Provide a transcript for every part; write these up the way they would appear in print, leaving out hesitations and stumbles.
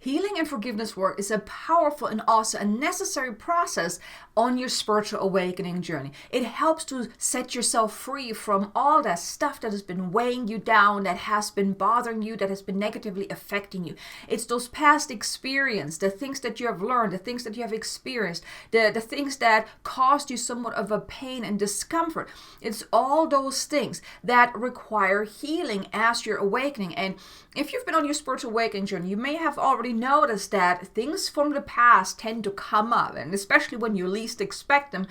Healing and forgiveness work is a powerful and also a necessary process on your spiritual awakening journey. It helps to set yourself free from all that stuff that has been weighing you down, that has been bothering you, that has been negatively affecting you. It's those past experiences, the things that you have learned, the things that you have experienced, the things that caused you somewhat of a pain and discomfort. It's all those things that require healing as you're awakening. And if you've been on your spiritual awakening journey, you may have already noticed that things from the past tend to come up, and especially when you least expect them,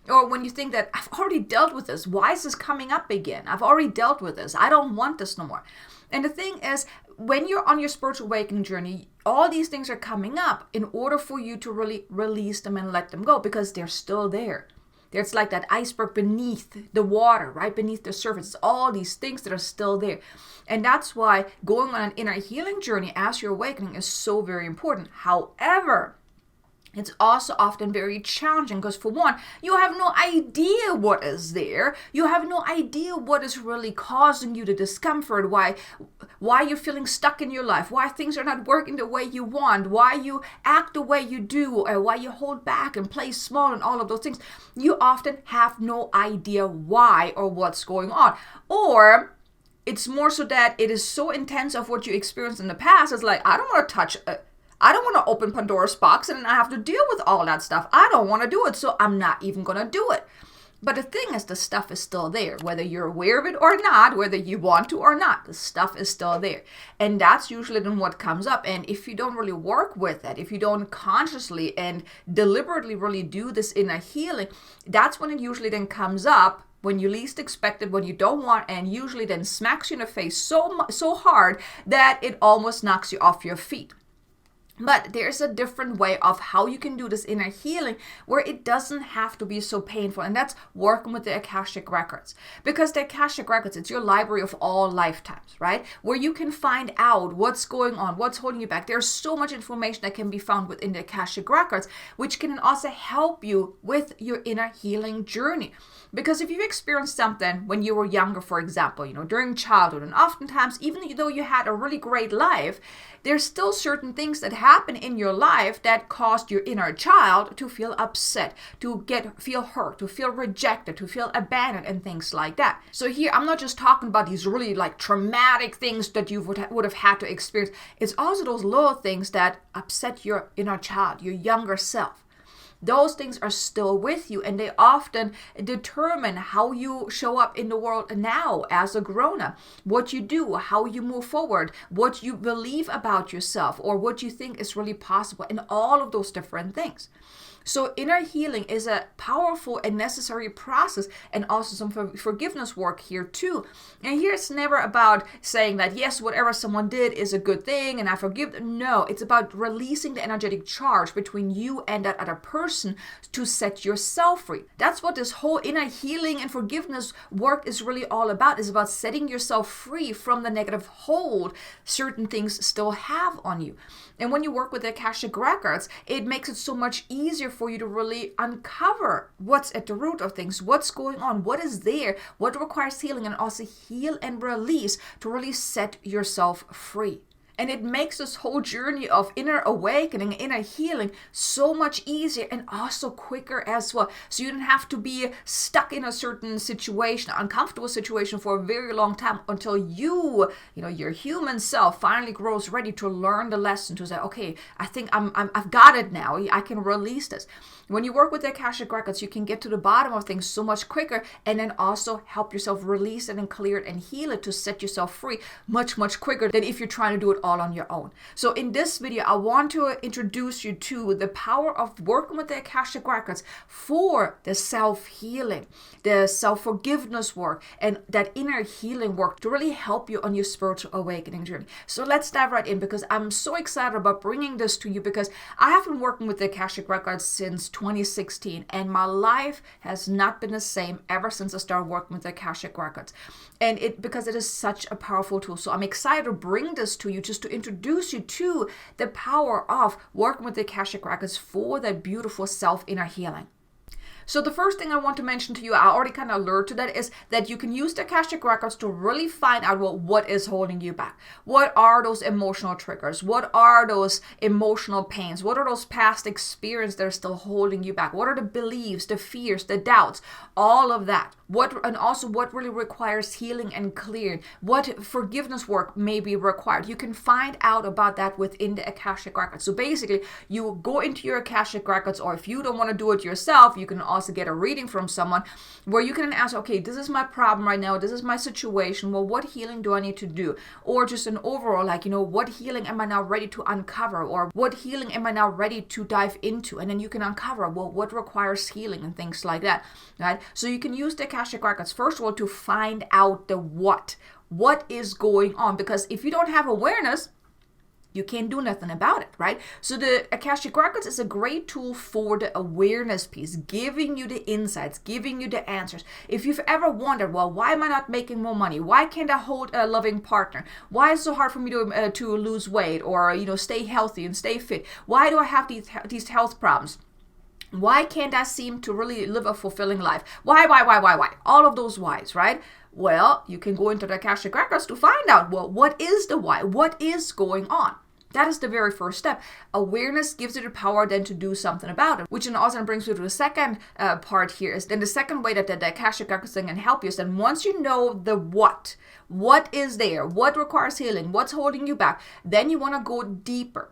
or when you think that I've already dealt with this, why is this coming up again? I've already dealt with this, I don't want this no more. And the thing is, when you're on your spiritual awakening journey, all these things are coming up in order for you to really release them and let them go, because they're still there. There's like that iceberg beneath the water, right beneath the surface. It's all these things that are still there. And that's why going on an inner healing journey as you're awakening is so very important. However, it's also often very challenging because, for one, you have no idea what is there. You have no idea what is really causing you the discomfort, why you're feeling stuck in your life, why things are not working the way you want, why you act the way you do, or why you hold back and play small and all of those things. You often have no idea why or what's going on. Or it's more so that it is so intense of what you experienced in the past. It's like, I don't want to open Pandora's box and I have to deal with all that stuff. I don't want to do it, so I'm not even going to do it. But the thing is, the stuff is still there. Whether you're aware of it or not, whether you want to or not, the stuff is still there. And that's usually then what comes up. And if you don't really work with it, if you don't consciously and deliberately really do this inner healing, that's when it usually then comes up when you least expect it, when you don't want, and usually then smacks you in the face so hard that it almost knocks you off your feet. But there's a different way of how you can do this inner healing where it doesn't have to be so painful. And that's working with the Akashic Records. Because the Akashic Records, it's your library of all lifetimes, right? Where you can find out what's going on, what's holding you back. There's so much information that can be found within the Akashic Records, which can also help you with your inner healing journey. Because if you've experienced something when you were younger, for example, during childhood, and oftentimes, even though you had a really great life, there's still certain things that happen in your life that caused your inner child to feel upset, to feel hurt, to feel rejected, to feel abandoned, and things like that. So here, I'm not just talking about these really like traumatic things that you would have had to experience. It's also those little things that upset your inner child, your younger self. Those things are still with you, and they often determine how you show up in the world now as a grown-up, what you do, how you move forward, what you believe about yourself, or what you think is really possible, and all of those different things. So inner healing is a powerful and necessary process, and also some forgiveness work here too. And here it's never about saying that, yes, whatever someone did is a good thing and I forgive them. No, it's about releasing the energetic charge between you and that other person to set yourself free. That's what this whole inner healing and forgiveness work is really all about. It's about setting yourself free from the negative hold certain things still have on you. And when you work with the Akashic Records, it makes it so much easier for you to really uncover what's at the root of things, what's going on, what is there, what requires healing, and also heal and release to really set yourself free. And it makes this whole journey of inner awakening, inner healing so much easier and also quicker as well. So you don't have to be stuck in a certain situation, uncomfortable situation for a very long time until your human self finally grows ready to learn the lesson, to say, okay, I think I've got it now. I can release this. When you work with the Akashic Records, you can get to the bottom of things so much quicker, and then also help yourself release it and clear it and heal it to set yourself free much, much quicker than if you're trying to do it all on your own. So in this video, I want to introduce you to the power of working with the Akashic Records for the self-healing, the self-forgiveness work, and that inner healing work to really help you on your spiritual awakening journey. So let's dive right in, because I'm so excited about bringing this to you, because I have been working with the Akashic Records since 2016, and my life has not been the same ever since I started working with the Akashic Records. And because it is such a powerful tool. So I'm excited to bring this to you, just to introduce you to the power of working with the Akashic Records for that beautiful self inner healing. So the first thing I want to mention to you, I already kind of allured to that, is that you can use the Akashic Records to really find out, well, what is holding you back? What are those emotional triggers? What are those emotional pains? What are those past experiences that are still holding you back? What are the beliefs, the fears, the doubts, all of that? And also what really requires healing and clearing? What forgiveness work may be required? You can find out about that within the Akashic Records. So basically, you go into your Akashic Records, or if you don't want to do it yourself, you can also get a reading from someone where you can ask, okay, this is my problem right now. This is my situation. Well, what healing do I need to do? Or just an overall, like, what healing am I now ready to uncover? Or what healing am I now ready to dive into? And then you can uncover, well, what requires healing and things like that, right? So you can use the Akashic Records, first of all, to find out the what is going on. Because if you don't have awareness, you can't do nothing about it, right? So the Akashic Records is a great tool for the awareness piece, giving you the insights, giving you the answers. If you've ever wondered, well, why am I not making more money? Why can't I hold a loving partner? Why is it so hard for me to lose weight, or stay healthy and stay fit? Why do I have these health problems? Why can't I seem to really live a fulfilling life? Why? All of those whys, right? Well, you can go into the Akashic Records to find out, well, what is the why? What is going on? That is the very first step. Awareness gives you the power then to do something about it, which then also brings you to the second part here. Is then the second way that the Akashic Records can help you is then once you know the what is there, what requires healing, what's holding you back, then you want to go deeper.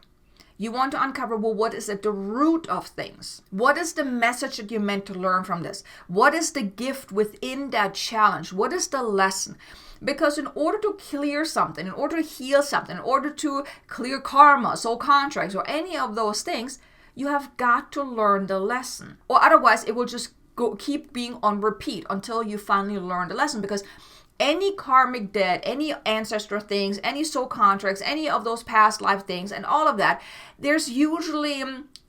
You want to uncover, well, what is at the root of things? What is the message that you're meant to learn from this? What is the gift within that challenge? What is the lesson? Because in order to clear something, in order to heal something, in order to clear karma, soul contracts, or any of those things, you have got to learn the lesson. Or otherwise, it will just keep being on repeat until you finally learn the lesson. Because any karmic debt, any ancestral things, any soul contracts, any of those past life things, and all of that, there's usually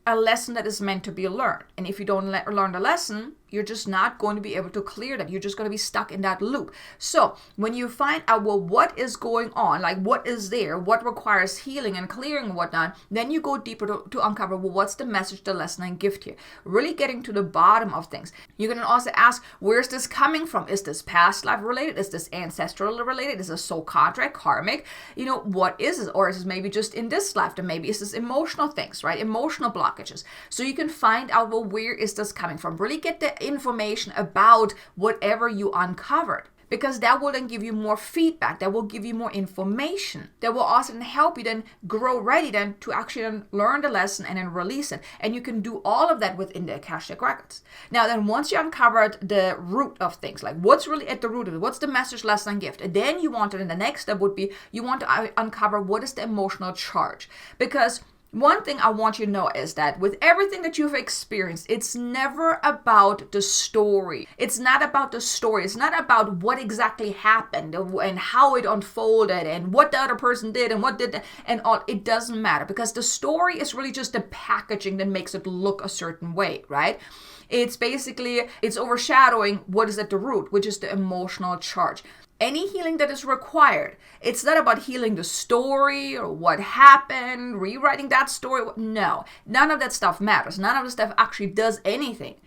a lesson that is meant to be learned. And if you don't learn the lesson, you're just not going to be able to clear that. You're just going to be stuck in that loop. So when you find out, well, what is going on, like what is there, what requires healing and clearing and whatnot, then you go deeper to uncover, well, what's the message, the lesson, and gift here? Really getting to the bottom of things. You can also ask, where's this coming from? Is this past life related? Is this ancestral related? Is this soul contract, karmic? What is this? Or is this maybe just in this lifetime? Maybe it's this emotional things, right? Emotional blockages. So you can find out, well, where is this coming from? Really get the information about whatever you uncovered, because that will then give you more feedback, that will give you more information, that will also then help you then grow ready then to actually then learn the lesson and then release it. And you can do all of that within the Akashic Records. Now then, once you uncovered the root of things, like what's really at the root of it, what's the message, lesson, and gift, and then you want to, and the next step would be, you want to uncover what is the emotional charge. Because one thing I want you to know is that with everything that you've experienced, it's never about the story. It's not about the story. It's not about what exactly happened and how it unfolded and what the other person did and what did and all. It doesn't matter, because the story is really just the packaging that makes it look a certain way, right? It's overshadowing what is at the root, which is the emotional charge. Any healing that is required, it's not about healing the story or what happened, rewriting that story. No, none of that stuff matters. None of the stuff actually does anything.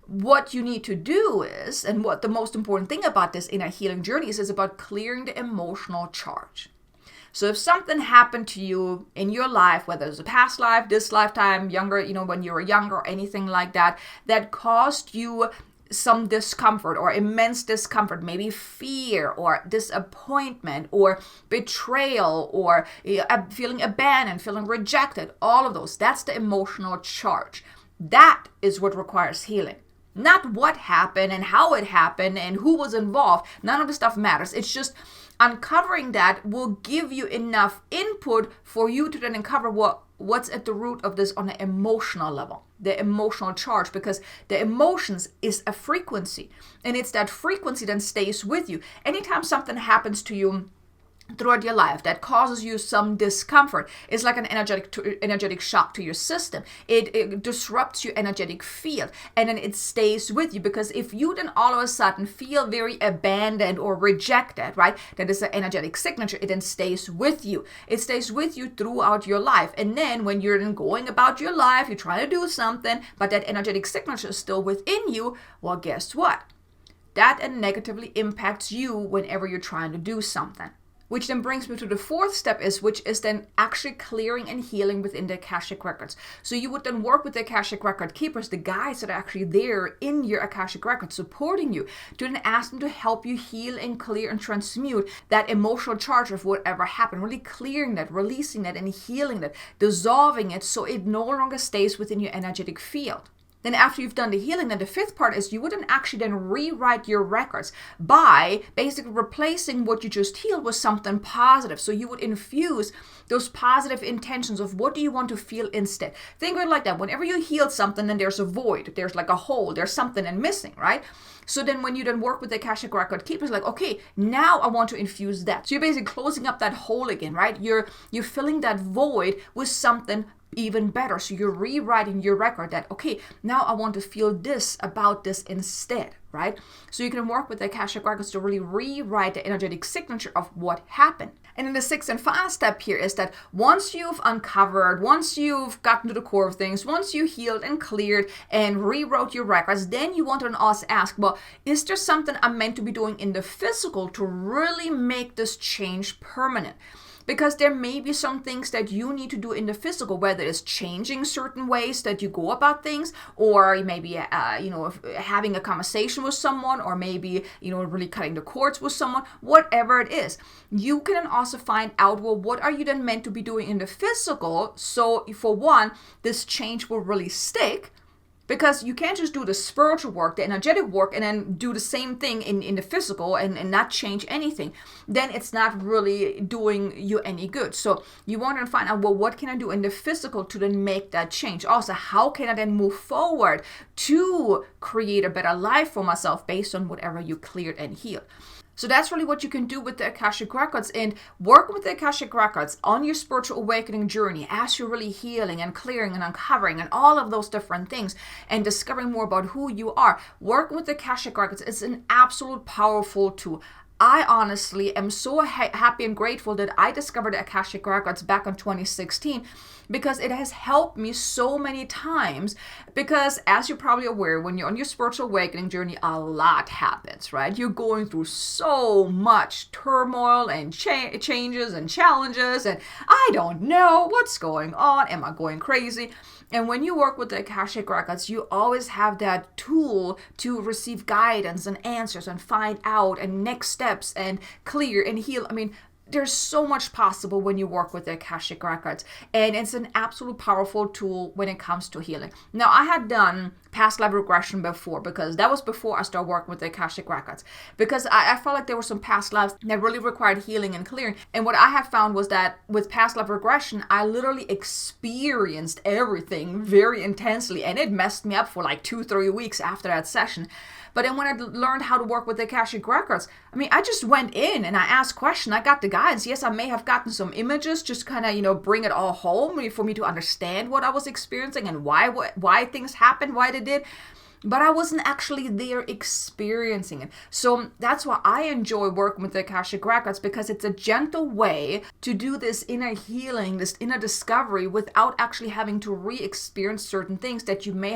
What you need to do is, and what the most important thing about this in a healing journey is about clearing the emotional charge. So if something happened to you in your life, whether it's a past life, this lifetime, younger, when you were younger or anything like that, that caused you some discomfort or immense discomfort, maybe fear or disappointment or betrayal or feeling abandoned, feeling rejected, all of those, that's the emotional charge. That is what requires healing. Not what happened and how it happened and who was involved. None of the stuff matters. It's just uncovering that will give you enough input for you to then uncover what's at the root of this on an emotional level, the emotional charge, because the emotions is a frequency, and it's that frequency that stays with you. Anytime something happens to you throughout your life that causes you some discomfort. It's like an energetic shock to your system. It disrupts your energetic field, and then it stays with you, because if you then all of a sudden feel very abandoned or rejected, right, that is an energetic signature. It then stays with you. It stays with you throughout your life. And then when you're then going about your life, you're trying to do something, but that energetic signature is still within you, well, guess what? That negatively impacts you whenever you're trying to do something. Which then brings me to the fourth step, which is then actually clearing and healing within the Akashic Records. So you would then work with the Akashic Record keepers, the guys that are actually there in your Akashic Records supporting you, to then ask them to help you heal and clear and transmute that emotional charge of whatever happened, really clearing that, releasing that, and healing that, dissolving it so it no longer stays within your energetic field. Then after you've done the healing, then the fifth part is you wouldn't actually then rewrite your records by basically replacing what you just healed with something positive. So you would infuse those positive intentions of what do you want to feel instead. Think of it like that. Whenever you heal something, then there's a void. There's like a hole. There's something and missing, right? So then when you then work with the Akashic Record keepers, like, okay, now I want to infuse that. So you're basically closing up that hole again, right? You're filling that void with something even better. So you're rewriting your record that, okay, now I want to feel this about this instead, right? So you can work with the Akashic Records to really rewrite the energetic signature of what happened. And then the sixth and final step here is that once you've uncovered, once you've gotten to the core of things, once you healed and cleared and rewrote your records, then you want to also ask, well, is there something I'm meant to be doing in the physical to really make this change permanent? Because there may be some things that you need to do in the physical, whether it's changing certain ways that you go about things, or maybe, having a conversation with someone, or maybe, really cutting the cords with someone, whatever it is. You can also find out, well, what are you then meant to be doing in the physical? So for one, this change will really stick. Because you can't just do the spiritual work, the energetic work, and then do the same thing in the physical and not change anything. Then it's not really doing you any good. So you want to find out, well, what can I do in the physical to then make that change? Also, how can I then move forward to create a better life for myself based on whatever you cleared and healed? So that's really what you can do with the Akashic Records, and work with the Akashic Records on your spiritual awakening journey as you're really healing and clearing and uncovering and all of those different things and discovering more about who you are. Work with the Akashic Records is an absolute powerful tool. I honestly am so happy and grateful that I discovered the Akashic Records back in 2016, because it has helped me so many times. Because as you're probably aware, when you're on your spiritual awakening journey, a lot happens, right? You're going through so much turmoil and changes and challenges, and I don't know what's going on. Am I going crazy? And when you work with the Akashic Records, you always have that tool to receive guidance and answers and find out and next steps and clear and heal. I mean, there's so much possible when you work with the Akashic Records, and it's an absolute powerful tool when it comes to healing. Now, I had done past life regression before, because that was before I started working with the Akashic Records, because I felt like there were some past lives that really required healing and clearing. And what I had found was that with past life regression, I literally experienced everything very intensely, and it messed me up for like 2-3 weeks after that session. But then when I learned how to work with the Akashic Records, I mean, I just went in and I asked questions. I got the guidance. Yes, I may have gotten some images, just kind of, bring it all home for me to understand what I was experiencing and why things happened, why they did. But I wasn't actually there experiencing it. So that's why I enjoy working with the Akashic Records, because it's a gentle way to do this inner healing, this inner discovery, without actually having to re-experience certain things that you may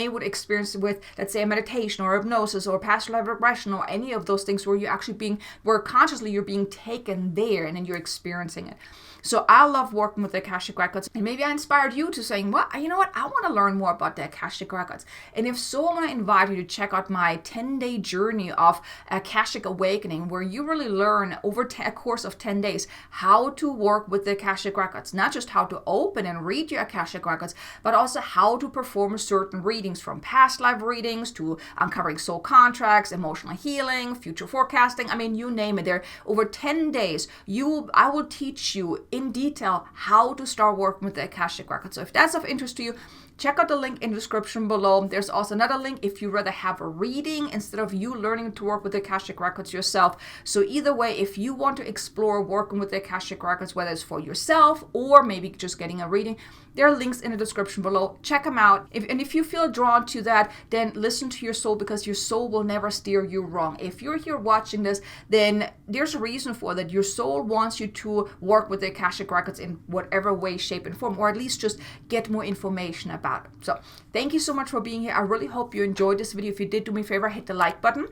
would experience with, let's say, a meditation or hypnosis or past life regression or any of those things where consciously you're being taken there and then you're experiencing it. So I love working with the Akashic Records, and maybe I inspired you to saying, well, you know what, I want to learn more about the Akashic Records. And if so, I want to invite you to check out my 10-day journey of Akashic Awakening, where you really learn over a course of 10 days how to work with the Akashic Records. Not just how to open and read your Akashic Records, but also how to perform certain readings, from past life readings to uncovering soul contracts, emotional healing, future forecasting. I mean, you name it. There over 10 days, I will teach you in detail how to start working with the Akashic Records. So if that's of interest to you, check out the link in the description below. There's also another link if you rather have a reading instead of you learning to work with the Akashic Records yourself. So either way, if you want to explore working with the Akashic Records, whether it's for yourself or maybe just getting a reading, there are links in the description below. Check them out. If you feel drawn to that, then listen to your soul, because your soul will never steer you wrong. If you're here watching this, then there's a reason for that. Your soul wants you to work with the Akashic Records in whatever way, shape, and form, or at least just get more information about it. So thank you so much for being here. I really hope you enjoyed this video. If you did, do me a favor, hit the like button.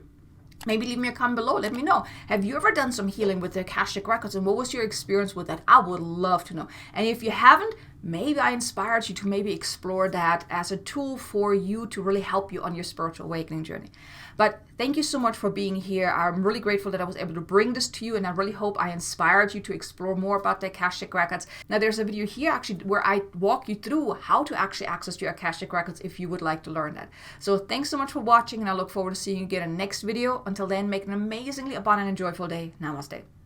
Maybe leave me a comment below. Let me know. Have you ever done some healing with the Akashic Records, and what was your experience with that? I would love to know. And if you haven't, maybe I inspired you to maybe explore that as a tool for you to really help you on your spiritual awakening journey. But thank you so much for being here. I'm really grateful that I was able to bring this to you, and I really hope I inspired you to explore more about the Akashic Records. Now, there's a video here actually where I walk you through how to actually access your Akashic Records if you would like to learn that. So thanks so much for watching, and I look forward to seeing you again in the next video. Until then, make an amazingly abundant and joyful day. Namaste.